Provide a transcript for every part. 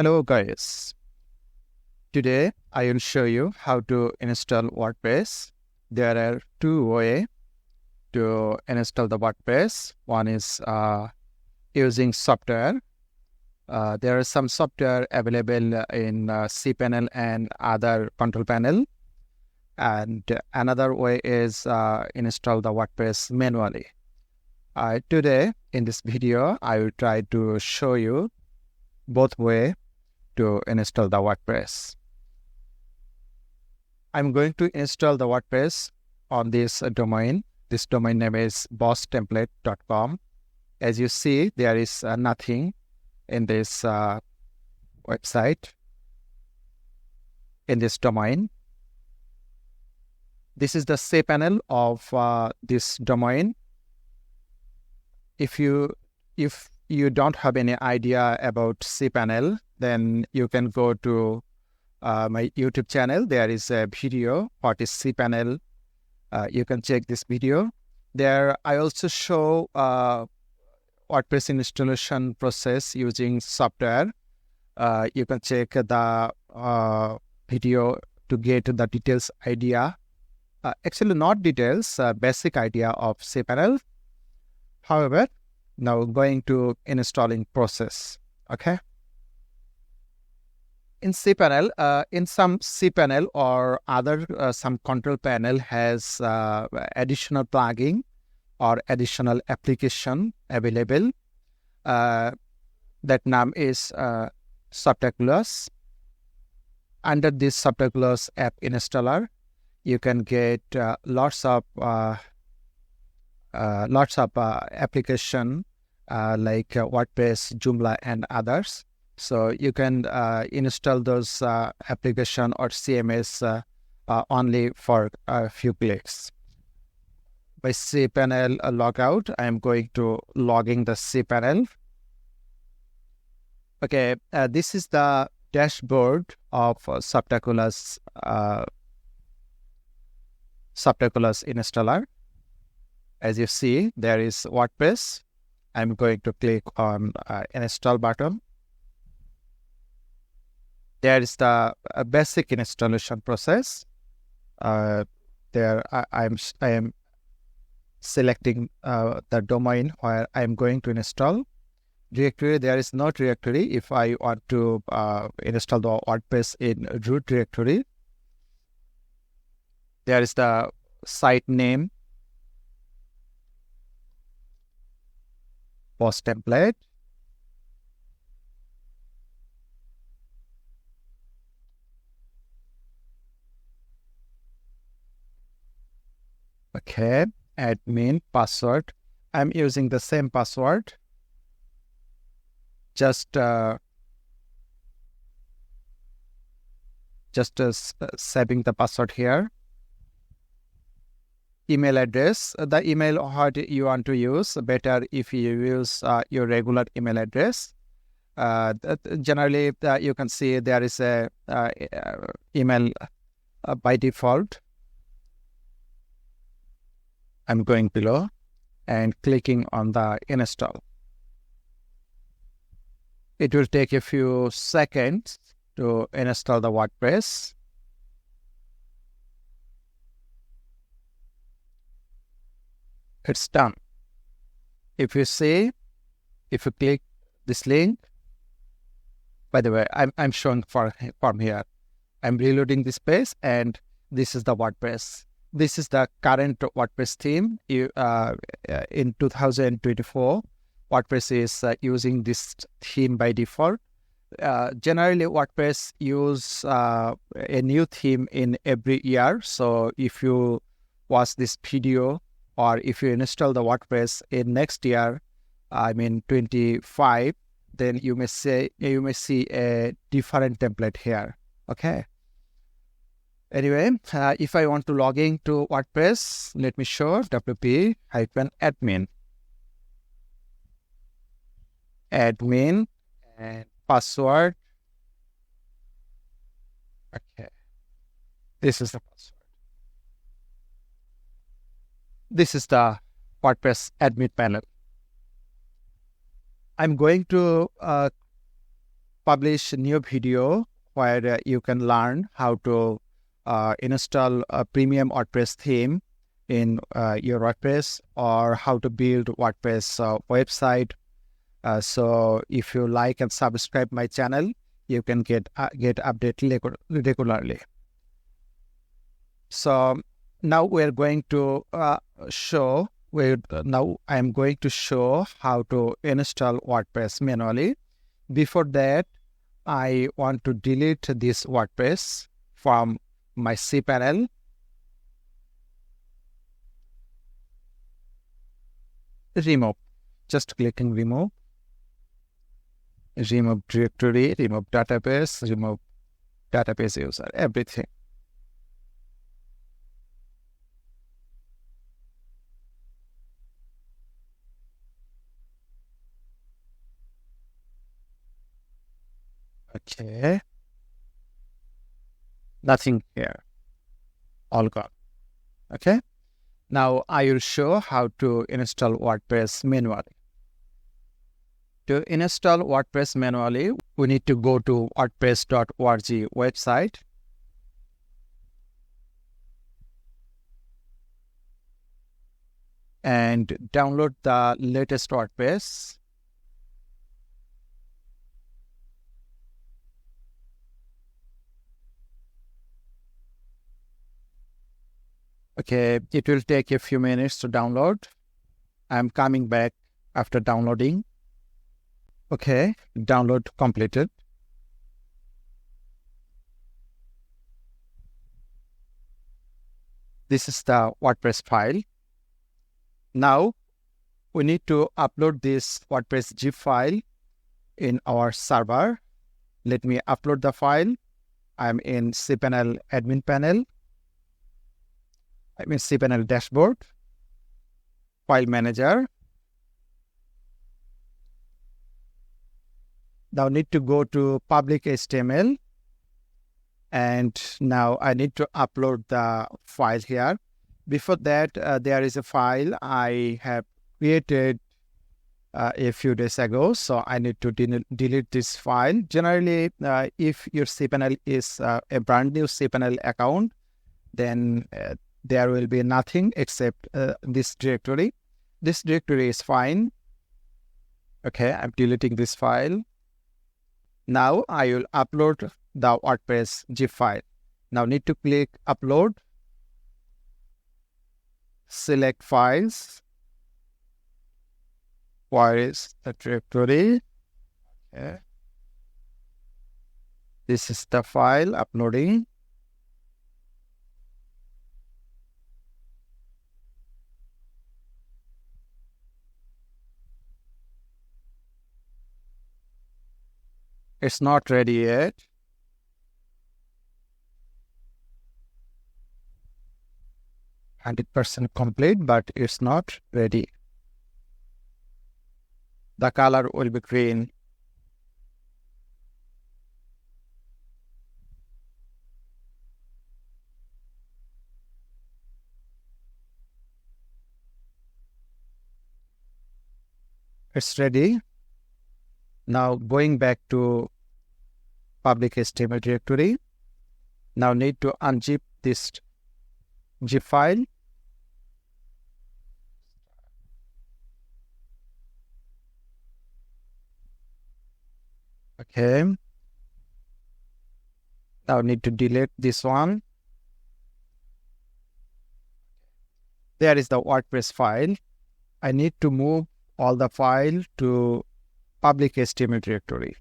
Hello guys, today I will show you how to install WordPress. There are two ways to install the WordPress. One is using software. There is some software available in cPanel and other control panel. And another way is install the WordPress manually. Today in this video, I will try to show you both ways to install the WordPress. I'm going to install the WordPress on this domain. This domain name is bosstemplate.com. As you see, there is nothing in this website, in this domain. This is the cPanel of this domain. If you don't have any idea about cPanel, then you can go to my YouTube channel. There is a video, what is cPanel. You can check this video. There I also show WordPress installation process using software. You can check the video to get the details idea. Actually not details, basic idea of cPanel. However, now going to installing process. Okay. In cPanel, in some cPanel or other some control panel has additional plugin or additional application available. That name is Softaculous. Under this Softaculous app installer, you can get lots of application like WordPress, Joomla, and others. So you can install those application or CMS only for a few clicks. By cPanel logout, I am going to logging the cPanel. Okay, this is the dashboard of Softaculous installer. As you see, there is WordPress. I'm going to click on install button. There is the basic installation process. There I am selecting the domain where I am going to install. Directory, there is no directory. If I want to install the WordPress in root directory, there is the site name, Boss template. Okay, admin password. I'm using the same password. Just saving the password here. Email address. The email what you want to use, better if you use your regular email address. Generally, you can see there is a email by default. I'm going below and clicking on the install. It will take a few seconds to install the WordPress. It's done. If you click this link, by the way, I'm showing from here. I'm reloading this page, and this is the WordPress. This is the current WordPress theme. In 2024, WordPress is using this theme by default. Generally, WordPress use a new theme in every year. So if you watch this video or if you install the WordPress in next year, I mean 25, then you may see a different template here. Okay. Anyway, if I want to log in to WordPress, let me show wp-admin. Admin and password. Okay. This is the password. This is the WordPress admin panel. I'm going to publish a new video where you can learn how to install a premium WordPress theme in your WordPress, or how to build WordPress website. So if you like and subscribe my channel, you can get update regularly. So now we're going to now I'm going to show how to install WordPress manually. Before that, I want to delete this WordPress from my cPanel. Remove, just clicking remove. Remove directory, remove database, remove database user, everything. Okay. Nothing here. All gone. Okay. Now I will show how to install WordPress manually. To install WordPress manually, we need to go to wordpress.org website. And download the latest WordPress. Okay, it will take a few minutes to download. I'm coming back after downloading. Okay, download completed. This is the WordPress file. Now we need to upload this WordPress zip file in our server. Let me upload the file. I'm in cPanel admin panel. I'm in cPanel dashboard, file manager. Now need to go to public HTML, and now I need to upload the file here. Before that, there is a file I have created a few days ago, so I need to delete this file. Generally, if your cPanel is a brand new cPanel account, then there will be nothing except this directory. This directory is fine. Okay, I'm deleting this file. Now I will upload the WordPress zip file. Now need to click upload, select files. Where is the directory? Okay. This is the file uploading. It's not ready yet. %100% complete, but it's not ready. The color will be green. It's ready. Now going back to public HTML directory. Now need to unzip this zip file. Okay. Now need to delete this one. There is the WordPress file. I need to move all the file to public HTML directory.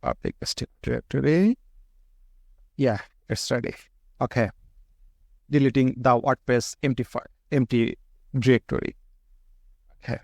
Public HTML directory. Yeah, it's ready. Okay. Deleting the WordPress empty file, empty directory. Okay.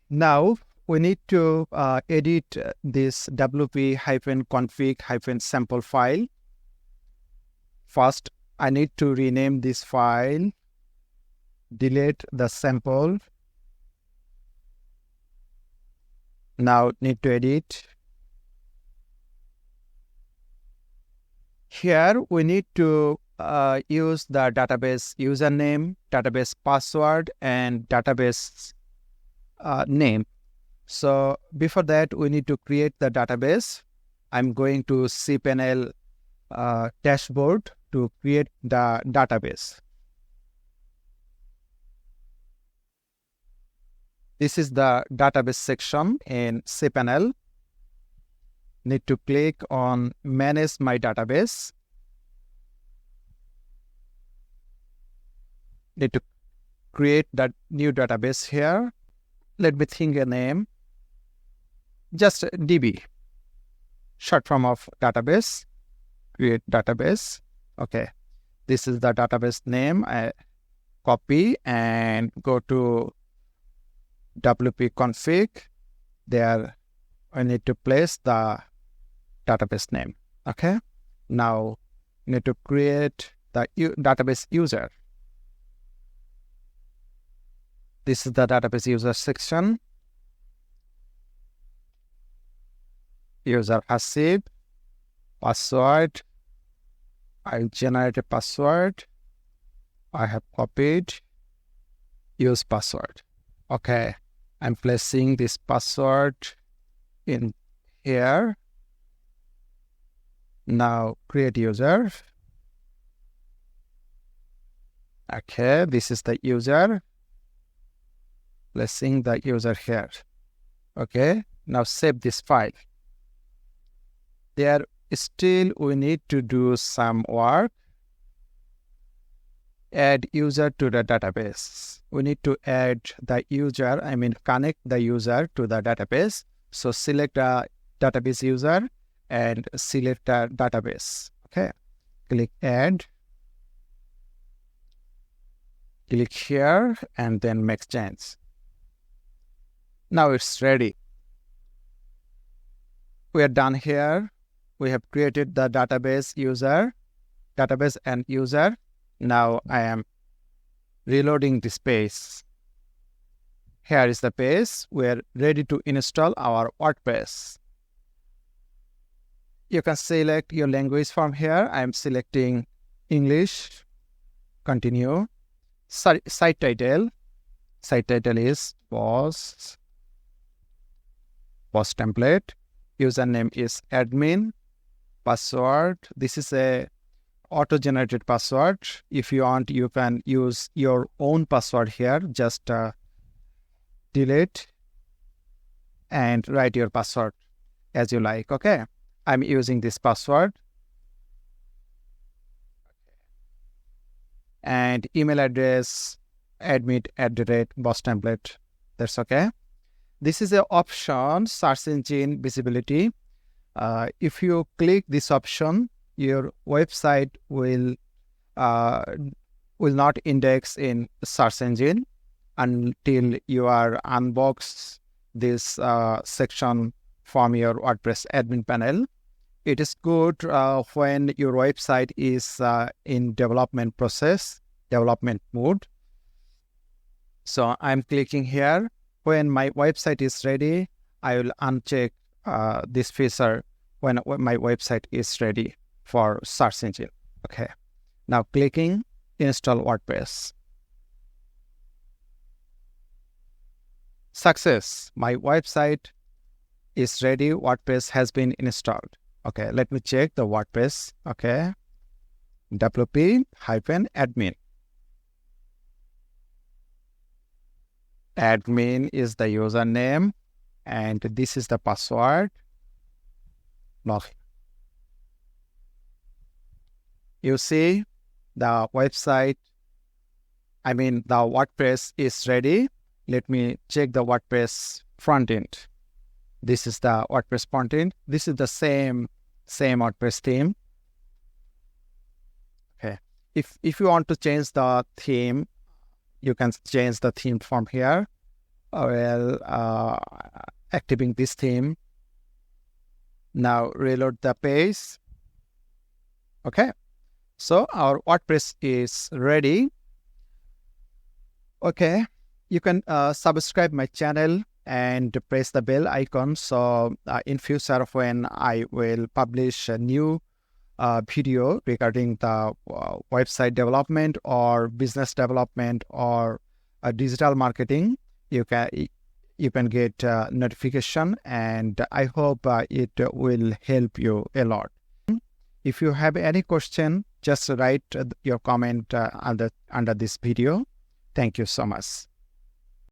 Now we need to edit this wp-config-sample file. First, I need to rename this file, delete the sample. Now need to edit. Here we need to use the database username, database password, and database name. So before that, we need to create the database. I'm going to cPanel dashboard to create the database. This is the database section in cPanel. Need to click on Manage My Database. Need to create that new database here. Let me think a name. Just DB, short form of database. Create database. Okay, this is the database name. I copy and go to WP config. There I need to place the database name. Okay, now need to create the database user. This is the database user section. User Hasib, password. I'll generate a password. I have copied. Use password. Okay, I'm placing this password in here. Now create user. Okay, this is the user. Placing the user here. Okay, now save this file. There still we need to do some work. Add user to the database. We need to add the user, connect the user to the database. So select the database user and select the database. Okay, click add. Click here and then make change. Now it's ready. We are done here. We have created the database and user. Now I am reloading this page. Here is the page. We are ready to install our WordPress. You can select your language from here. I am selecting English. Continue. Site title. Site title is boss template. Username is admin. Password. This is a auto-generated password. If you want, you can use your own password here. Just delete and write your password as you like. Okay, I'm using this password. And email address admin@bosstemplate. That's okay. This is an option, search engine visibility. If you click this option, your website will not index in search engine until you are unbox this section from your WordPress admin panel. It is good when your website is in development mode. So I'm clicking here. When my website is ready, I will uncheck this feature when my website is ready for search engine. Okay, now clicking Install WordPress. Success, my website is ready. WordPress has been installed. Okay, let me check the WordPress. Okay, wp-admin. Admin is the username and this is the password. Login. You see the website, the WordPress is ready. Let me check the WordPress front end. This is the WordPress front end. This is the same WordPress theme. Okay. If you want to change the theme, you can change the theme from here. Activating this theme. Now reload the page. Okay. So our WordPress is ready. Okay. You can subscribe my channel and press the bell icon. So in future when I will publish a new video regarding the website development or business development or digital marketing, you can get notification, and I hope it will help you a lot. If you have any question, just write your comment under this video. Thank you so much.